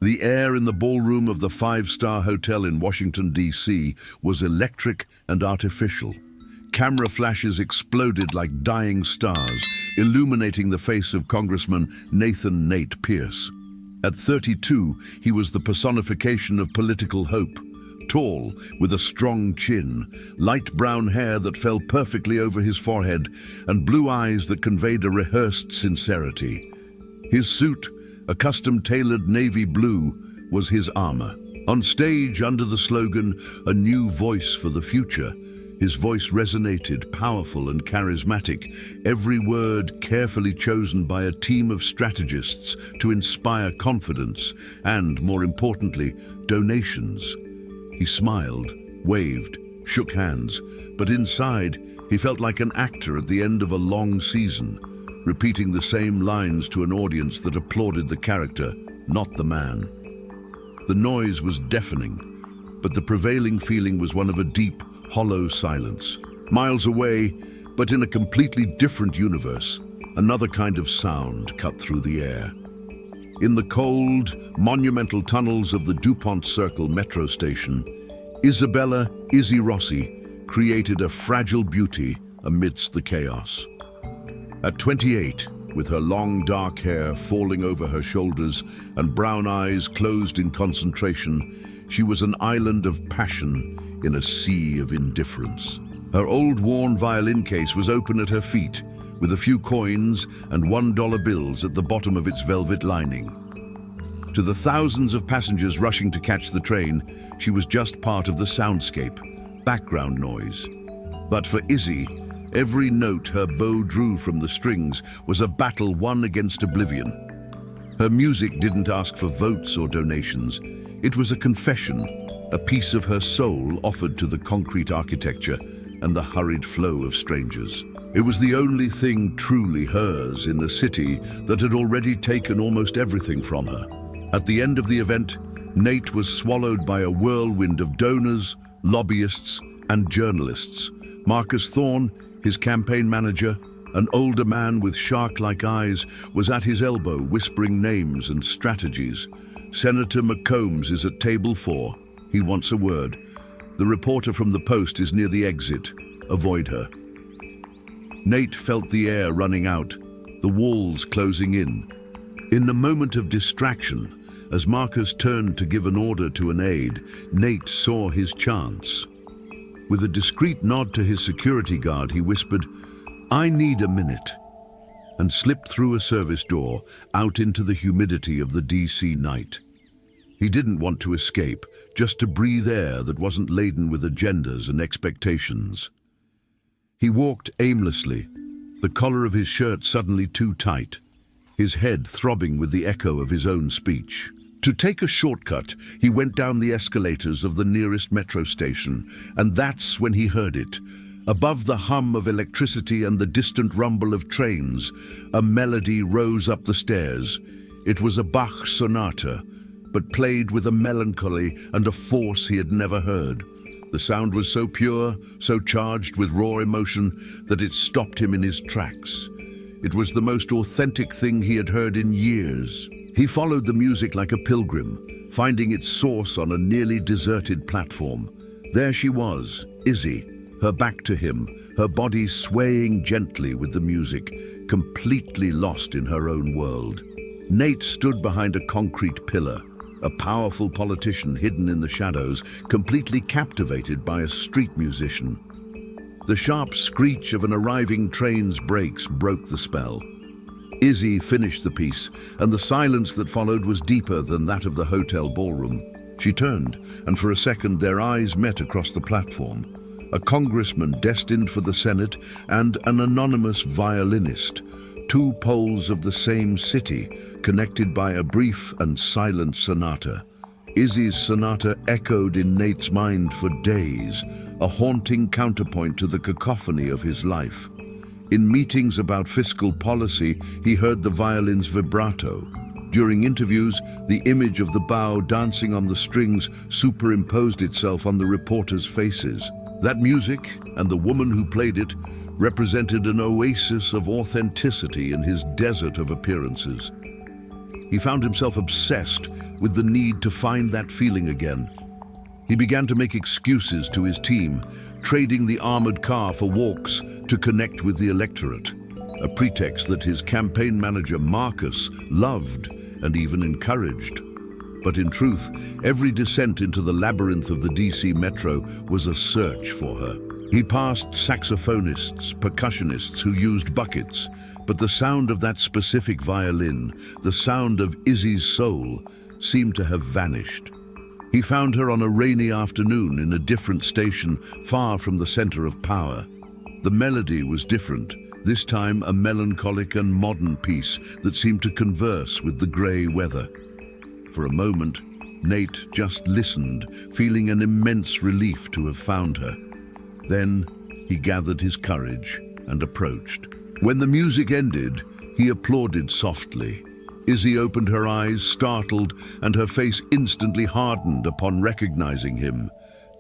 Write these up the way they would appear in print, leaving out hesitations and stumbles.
The air in the ballroom of the five-star hotel in Washington, D.C. was electric and artificial. Camera flashes exploded like dying stars, illuminating the face of Congressman Nate Pierce. At 32, he was the personification of political hope. Tall, with a strong chin, light brown hair that fell perfectly over his forehead, and blue eyes that conveyed a rehearsed sincerity. His suit, a custom-tailored navy blue, was his armor. On stage, under the slogan, "A New Voice for the Future," his voice resonated, powerful and charismatic, every word carefully chosen by a team of strategists to inspire confidence and, more importantly, donations. He smiled, waved, shook hands, but inside, he felt like an actor at the end of a long season, repeating the same lines to an audience that applauded the character, not the man. The noise was deafening, but the prevailing feeling was one of a deep, hollow silence. Miles away, but in a completely different universe, another kind of sound cut through the air. In the cold, monumental tunnels of the DuPont Circle metro station, Isabella "Izzy" Rossi created a fragile beauty amidst the chaos. At 28, with her long dark hair falling over her shoulders and brown eyes closed in concentration, she was an island of passion in a sea of indifference. Her old worn violin case was open at her feet, with a few coins and $1 bills at the bottom of its velvet lining. To the thousands of passengers rushing to catch the train, she was just part of the soundscape, background noise. But for Izzy, every note her bow drew from the strings was a battle won against oblivion. Her music didn't ask for votes or donations. It was a confession, a piece of her soul offered to the concrete architecture and the hurried flow of strangers. It was the only thing truly hers in the city that had already taken almost everything from her. At the end of the event, Nate was swallowed by a whirlwind of donors, lobbyists, and journalists. Marcus Thorne, his campaign manager, an older man with shark-like eyes, was at his elbow whispering names and strategies. Senator McCombs is at table 4. He wants a word. The reporter from the Post is near the exit. Avoid her. Nate felt the air running out, the walls closing in. In the moment of distraction, as Marcus turned to give an order to an aide, Nate saw his chance. With a discreet nod to his security guard, he whispered, "I need a minute," and slipped through a service door out into the humidity of the DC night. He didn't want to escape, just to breathe air that wasn't laden with agendas and expectations. He walked aimlessly, the collar of his shirt suddenly too tight, his head throbbing with the echo of his own speech. To take a shortcut, he went down the escalators of the nearest metro station, and that's when he heard it. Above the hum of electricity and the distant rumble of trains, a melody rose up the stairs. It was a Bach sonata, but played with a melancholy and a force he had never heard. The sound was so pure, so charged with raw emotion, that it stopped him in his tracks. It was the most authentic thing he had heard in years. He followed the music like a pilgrim, finding its source on a nearly deserted platform. There she was, Izzy, her back to him, her body swaying gently with the music, completely lost in her own world. Nate stood behind a concrete pillar, a powerful politician hidden in the shadows, completely captivated by a street musician. The sharp screech of an arriving train's brakes broke the spell. Izzy finished the piece, and the silence that followed was deeper than that of the hotel ballroom. She turned, and for a second their eyes met across the platform. A congressman destined for the Senate and an anonymous violinist, two poles of the same city, connected by a brief and silent sonata. Izzy's sonata echoed in Nate's mind for days, a haunting counterpoint to the cacophony of his life. In meetings about fiscal policy, he heard the violin's vibrato. During interviews, the image of the bow dancing on the strings superimposed itself on the reporters' faces. That music, and the woman who played it, represented an oasis of authenticity in his desert of appearances. he found himself obsessed with the need to find that feeling again. He began to make excuses to his team, trading the armored car for walks to connect with the electorate, a pretext that his campaign manager Marcus loved and even encouraged. But in truth, every descent into the labyrinth of the DC Metro was a search for her. He passed saxophonists, percussionists who used buckets, but the sound of that specific violin, the sound of Izzy's soul, seemed to have vanished. He found her on a rainy afternoon in a different station, far from the center of power. The melody was different, this time a melancholic and modern piece that seemed to converse with the grey weather. For a moment, Nate just listened, feeling an immense relief to have found her. Then he gathered his courage and approached. When the music ended, he applauded softly. Izzy opened her eyes, startled, and her face instantly hardened upon recognizing him.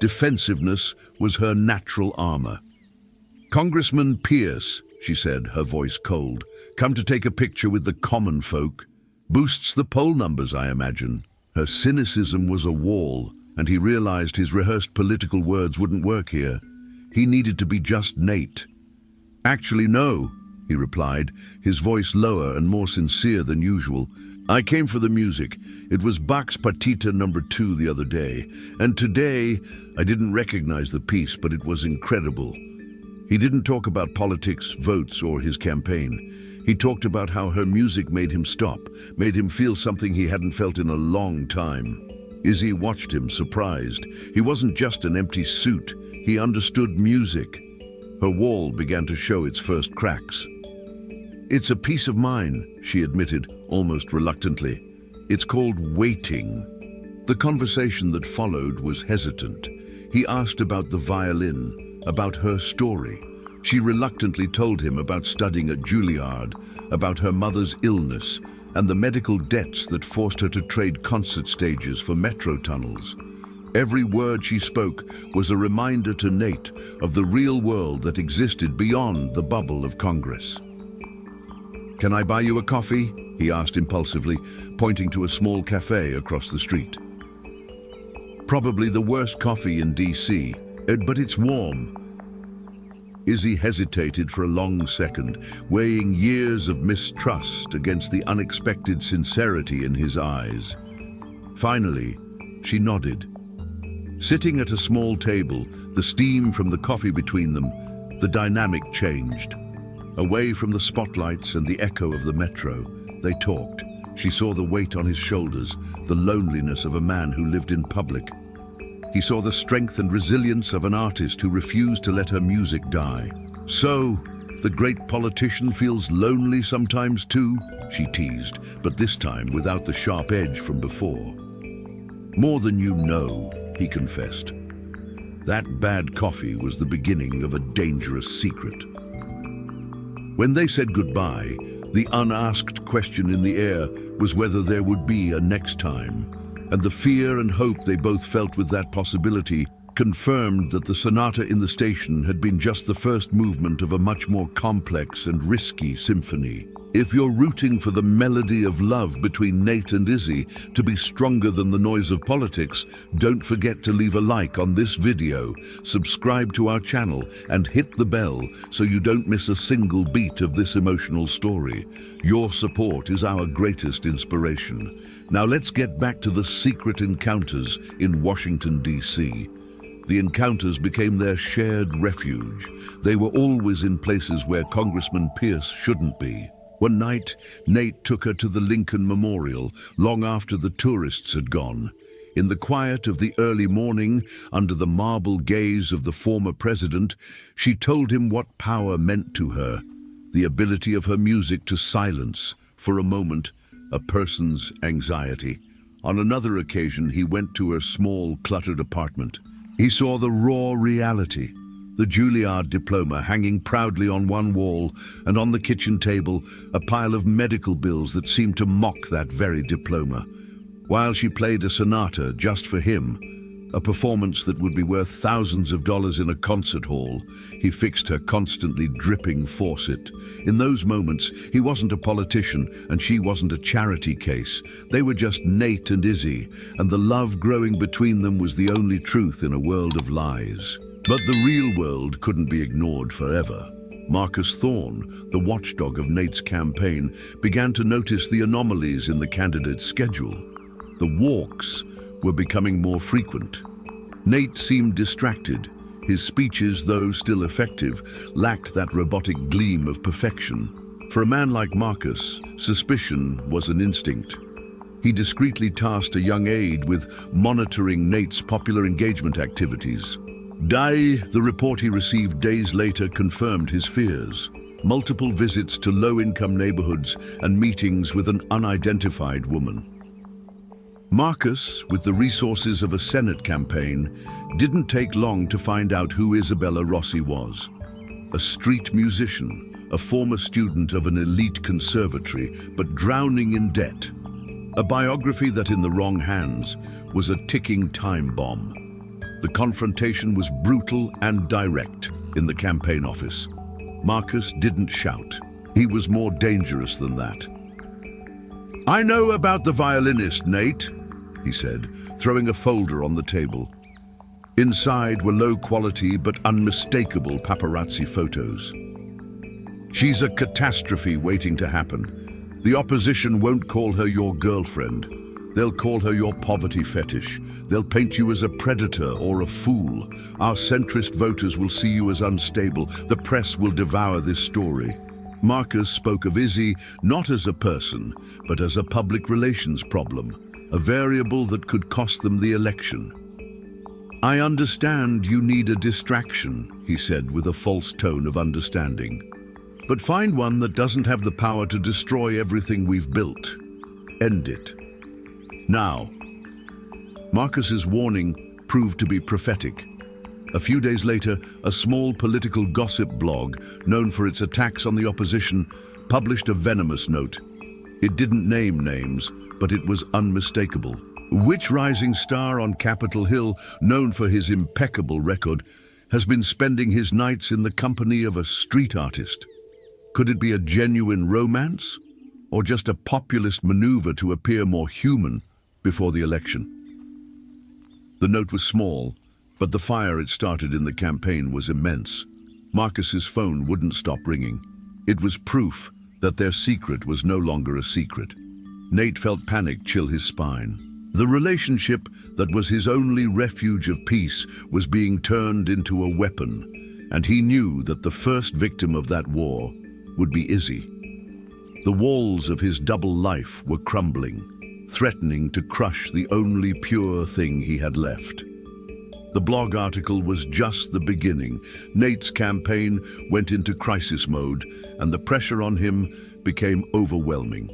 Defensiveness was her natural armor. "Congressman Pierce," she said, her voice cold, "come to take a picture with the common folk. Boosts the poll numbers, I imagine." Her cynicism was a wall, and he realized his rehearsed political words wouldn't work here. He needed to be just Nate. "Actually, no," he replied, his voice lower and more sincere than usual. "I came for the music. It was Bach's Partita No. 2 the other day, and today I didn't recognize the piece, but it was incredible." He didn't talk about politics, votes, or his campaign. He talked about how her music made him stop, made him feel something he hadn't felt in a long time. Izzy watched him, surprised. He wasn't just an empty suit. He understood music. Her wall began to show its first cracks. "It's a piece of mine," she admitted, almost reluctantly. "It's called Waiting." The conversation that followed was hesitant. He asked about the violin, about her story. She reluctantly told him about studying at Juilliard, about her mother's illness, and the medical debts that forced her to trade concert stages for metro tunnels. Every word she spoke was a reminder to Nate of the real world that existed beyond the bubble of Congress. "Can I buy you a coffee?" he asked impulsively, pointing to a small cafe across the street. "Probably the worst coffee in DC, but it's warm." Izzy hesitated for a long second, weighing years of mistrust against the unexpected sincerity in his eyes. Finally, she nodded. Sitting at a small table, the steam from the coffee between them, the dynamic changed. Away from the spotlights and the echo of the metro, they talked. She saw the weight on his shoulders, the loneliness of a man who lived in public. He saw the strength and resilience of an artist who refused to let her music die. "So, the great politician feels lonely sometimes too?" she teased, but this time without the sharp edge from before. "More than you know," he confessed. That bad coffee was the beginning of a dangerous secret. When they said goodbye, the unasked question in the air was whether there would be a next time. And the fear and hope they both felt with that possibility confirmed that the sonata in the station had been just the first movement of a much more complex and risky symphony. If you're rooting for the melody of love between Nate and Izzy to be stronger than the noise of politics, don't forget to leave a like on this video, subscribe to our channel, and hit the bell so you don't miss a single beat of this emotional story. Your support is our greatest inspiration. Now let's get back to the secret encounters in Washington, D.C. The encounters became their shared refuge. They were always in places where Congressman Pierce shouldn't be. One night, Nate took her to the Lincoln Memorial, long after the tourists had gone. In the quiet of the early morning, under the marble gaze of the former president, she told him what power meant to her, the ability of her music to silence, for a moment, a person's anxiety. On another occasion, he went to her small, cluttered apartment. He saw the raw reality, the Juilliard diploma hanging proudly on one wall, and on the kitchen table, a pile of medical bills that seemed to mock that very diploma. While she played a sonata just for him, A performance that would be worth thousands of dollars in a concert hall. He fixed her constantly dripping faucet. In those moments, he wasn't a politician and she wasn't a charity case. They were just Nate and Izzy, and the love growing between them was the only truth in a world of lies. But the real world couldn't be ignored forever. Marcus Thorne, the watchdog of Nate's campaign, began to notice the anomalies in the candidate's schedule. The walks were becoming more frequent. Nate seemed distracted. His speeches, though still effective, lacked that robotic gleam of perfection. For a man like Marcus, suspicion was an instinct. He discreetly tasked a young aide with monitoring Nate's popular engagement activities. The report he received days later confirmed his fears. Multiple visits to low-income neighborhoods and meetings with an unidentified woman. Marcus, with the resources of a Senate campaign, didn't take long to find out who Isabella Rossi was. A street musician, a former student of an elite conservatory, but drowning in debt. A biography that, in the wrong hands, was a ticking time bomb. The confrontation was brutal and direct in the campaign office. Marcus didn't shout. He was more dangerous than that. "I know about the violinist, Nate," he said, throwing a folder on the table. Inside were low-quality but unmistakable paparazzi photos. "She's a catastrophe waiting to happen. The opposition won't call her your girlfriend. They'll call her your poverty fetish. They'll paint you as a predator or a fool. Our centrist voters will see you as unstable. The press will devour this story." Marcus spoke of Izzy not as a person, but as a public relations problem, a variable that could cost them the election. "I understand you need a distraction," he said with a false tone of understanding. "But find one that doesn't have the power to destroy everything we've built. End it. Now." Marcus's warning proved to be prophetic. A few days later, a small political gossip blog, known for its attacks on the opposition, published a venomous note. It didn't name names, but it was unmistakable. Which rising star on Capitol Hill, known for his impeccable record, has been spending his nights in the company of a street artist? Could it be a genuine romance, or just a populist maneuver to appear more human before the election? The note was small, but the fire it started in the campaign was immense. Marcus's phone wouldn't stop ringing. It was proof that their secret was no longer a secret. Nate felt panic chill his spine. The relationship that was his only refuge of peace was being turned into a weapon, and he knew that the first victim of that war would be Izzy. The walls of his double life were crumbling, threatening to crush the only pure thing he had left. The blog article was just the beginning. Nate's campaign went into crisis mode, and the pressure on him became overwhelming.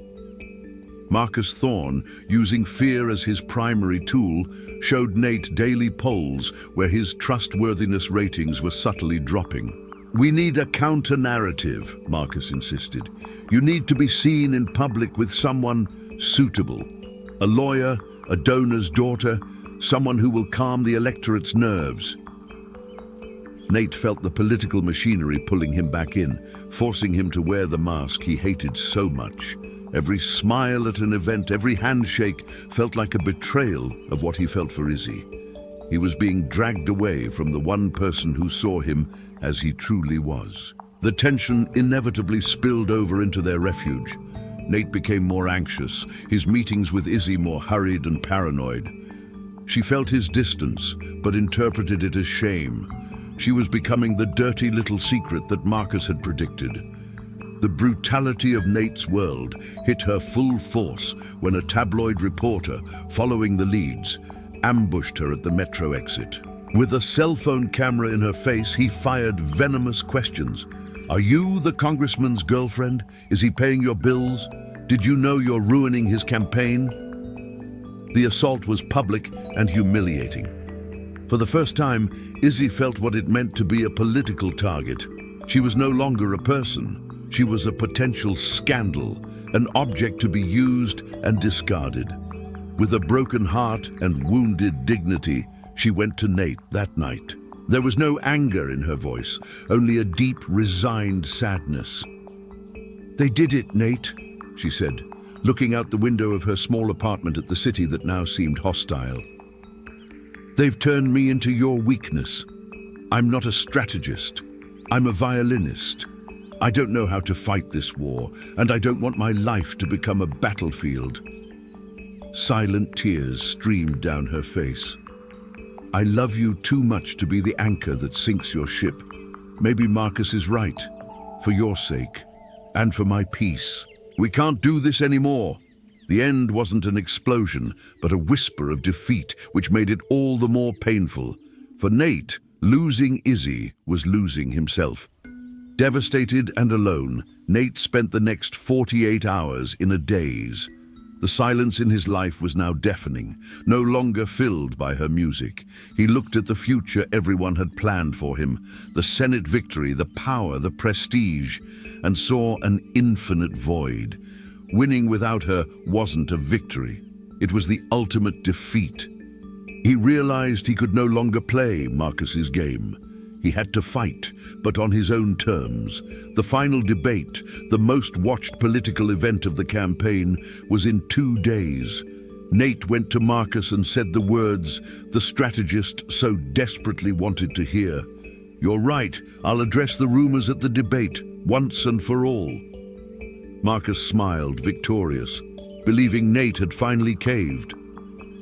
Marcus Thorne, using fear as his primary tool, showed Nate daily polls where his trustworthiness ratings were subtly dropping. "We need a counter-narrative," Marcus insisted. "You need to be seen in public with someone suitable. A lawyer, a donor's daughter, someone who will calm the electorate's nerves." Nate felt the political machinery pulling him back in, forcing him to wear the mask he hated so much. Every smile at an event, every handshake felt like a betrayal of what he felt for Izzy. He was being dragged away from the one person who saw him as he truly was. The tension inevitably spilled over into their refuge. Nate became more anxious, his meetings with Izzy more hurried and paranoid. She felt his distance, but interpreted it as shame. She was becoming the dirty little secret that Marcus had predicted. The brutality of Nate's world hit her full force when a tabloid reporter, following the leads, ambushed her at the metro exit. With a cell phone camera in her face, he fired venomous questions. "Are you the congressman's girlfriend? Is he paying your bills? Did you know you're ruining his campaign?" The assault was public and humiliating. For the first time, Izzy felt what it meant to be a political target. She was no longer a person. She was a potential scandal, an object to be used and discarded. With a broken heart and wounded dignity, She went to Nate that night. There was no anger in her voice, only a deep, resigned sadness. "They did it, Nate," she said, looking out the window of her small apartment at the city that now seemed hostile. "They've turned me into your weakness. I'm not a strategist. I'm a violinist. I don't know how to fight this war, and I don't want my life to become a battlefield." Silent tears streamed down her face. "I love you too much to be the anchor that sinks your ship. Maybe Marcus is right, for your sake, and for my peace. We can't do this anymore." The end wasn't an explosion, but a whisper of defeat, which made it all the more painful. For Nate, losing Izzy was losing himself. Devastated and alone, Nate spent the next 48 hours in a daze. The silence in his life was now deafening, no longer filled by her music. He looked at the future everyone had planned for him, the Senate victory, the power, the prestige, and saw an infinite void. Winning without her wasn't a victory. It was the ultimate defeat. He realized he could no longer play Marcus's game. He had to fight, but on his own terms. The final debate, the most watched political event of the campaign, was in 2 days. Nate went to Marcus and said the words the strategist so desperately wanted to hear. "You're right, I'll address the rumors at the debate, once and for all." Marcus smiled, victorious, believing Nate had finally caved.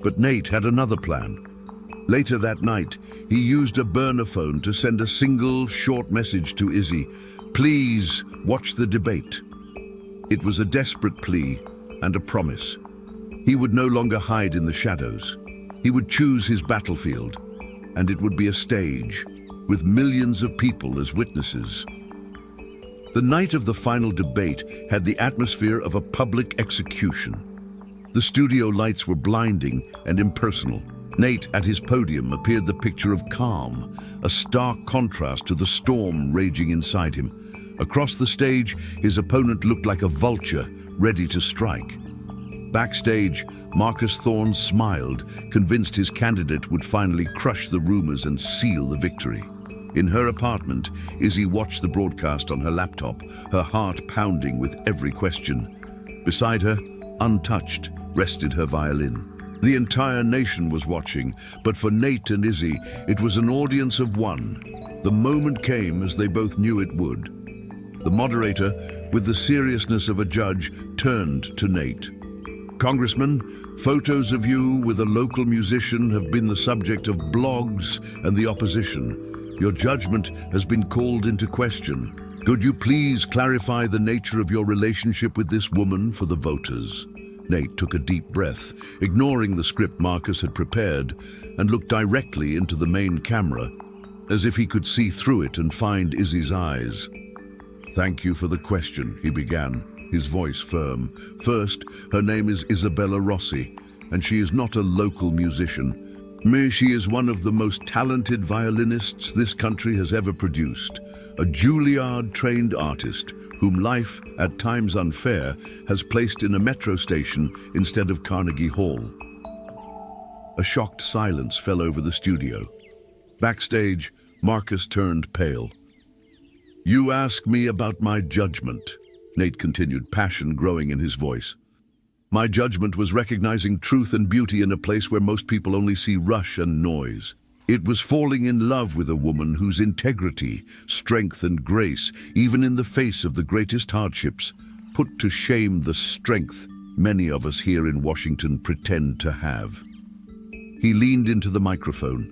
But Nate had another plan. Later that night, he used a burner phone to send a single, short message to Izzy. "Please, watch the debate." It was a desperate plea and a promise. He would no longer hide in the shadows. He would choose his battlefield, and it would be a stage, with millions of people as witnesses. The night of the final debate had the atmosphere of a public execution. The studio lights were blinding and impersonal. Nate, at his podium, appeared the picture of calm, a stark contrast to the storm raging inside him. Across the stage, his opponent looked like a vulture, ready to strike. Backstage, Marcus Thorne smiled, convinced his candidate would finally crush the rumors and seal the victory. In her apartment, Izzy watched the broadcast on her laptop, her heart pounding with every question. Beside her, untouched, rested her violin. The entire nation was watching, but for Nate and Izzy, it was an audience of one. The moment came as they both knew it would. The moderator, with the seriousness of a judge, turned to Nate. "Congressman, photos of you with a local musician have been the subject of blogs and the opposition. Your judgment has been called into question. Could you please clarify the nature of your relationship with this woman for the voters?" Nate took a deep breath, ignoring the script Marcus had prepared, and looked directly into the main camera, as if he could see through it and find Izzy's eyes. "Thank you for the question," he began, his voice firm. "First, her name is Isabella Rossi, and she is not a local musician. She is one of the most talented violinists this country has ever produced, a Juilliard-trained artist whom life, at times unfair, has placed in a metro station instead of Carnegie Hall." A shocked silence fell over the studio. Backstage, Marcus turned pale. "You ask me about my judgment," Nate continued, passion growing in his voice. "My judgment was recognizing truth and beauty in a place where most people only see rush and noise. It was falling in love with a woman whose integrity, strength, and grace, even in the face of the greatest hardships, put to shame the strength many of us here in Washington pretend to have." He leaned into the microphone.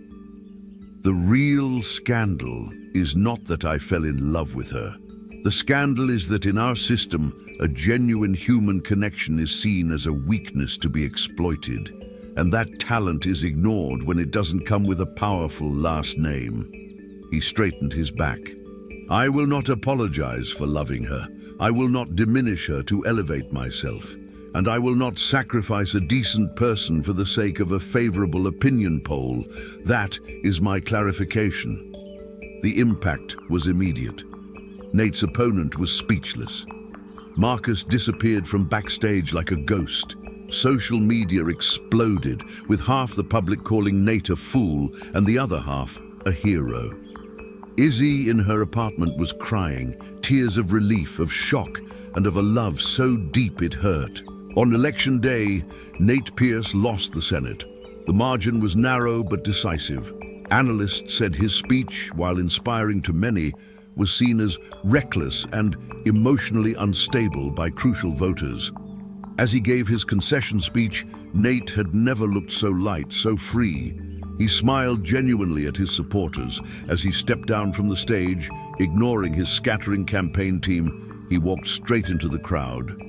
"The real scandal is not that I fell in love with her. The scandal is that in our system, a genuine human connection is seen as a weakness to be exploited, and that talent is ignored when it doesn't come with a powerful last name." He straightened his back. "I will not apologize for loving her. I will not diminish her to elevate myself. And I will not sacrifice a decent person for the sake of a favorable opinion poll. That is my clarification." The impact was immediate. Nate's opponent was speechless. Marcus disappeared from backstage like a ghost. Social media exploded, with half the public calling Nate a fool and the other half a hero. Izzy in her apartment was crying, tears of relief, of shock, and of a love so deep it hurt. On election day, Nate Pierce lost the Senate. The margin was narrow but decisive. Analysts said his speech, while inspiring to many, was seen as reckless and emotionally unstable by crucial voters. As he gave his concession speech, Nate had never looked so light, so free. He smiled genuinely at his supporters as he stepped down from the stage. Ignoring his scattering campaign team, he walked straight into the crowd.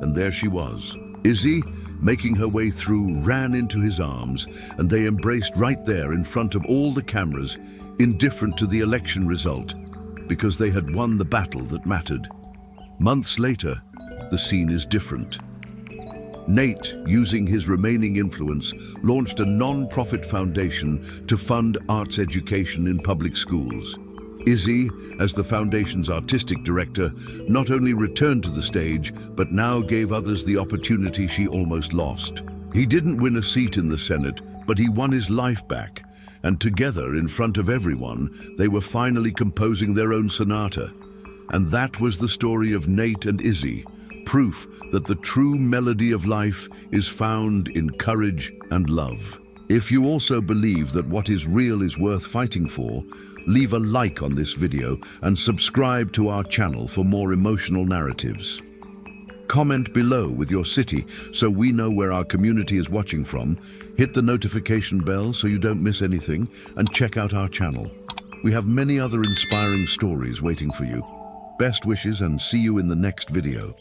And there she was. Izzy, making her way through, ran into his arms, and they embraced right there in front of all the cameras, indifferent to the election result, because they had won the battle that mattered. Months later, the scene is different. Nate, using his remaining influence, launched a non-profit foundation to fund arts education in public schools. Izzy, as the foundation's artistic director, not only returned to the stage, but now gave others the opportunity she almost lost. He didn't win a seat in the Senate, but he won his life back. And together, in front of everyone, they were finally composing their own sonata. And that was the story of Nate and Izzy, proof that the true melody of life is found in courage and love. If you also believe that what is real is worth fighting for, leave a like on this video and subscribe to our channel for more emotional narratives. Comment below with your city so we know where our community is watching from. Hit the notification bell so you don't miss anything, and check out our channel. We have many other inspiring stories waiting for you. Best wishes and see you in the next video.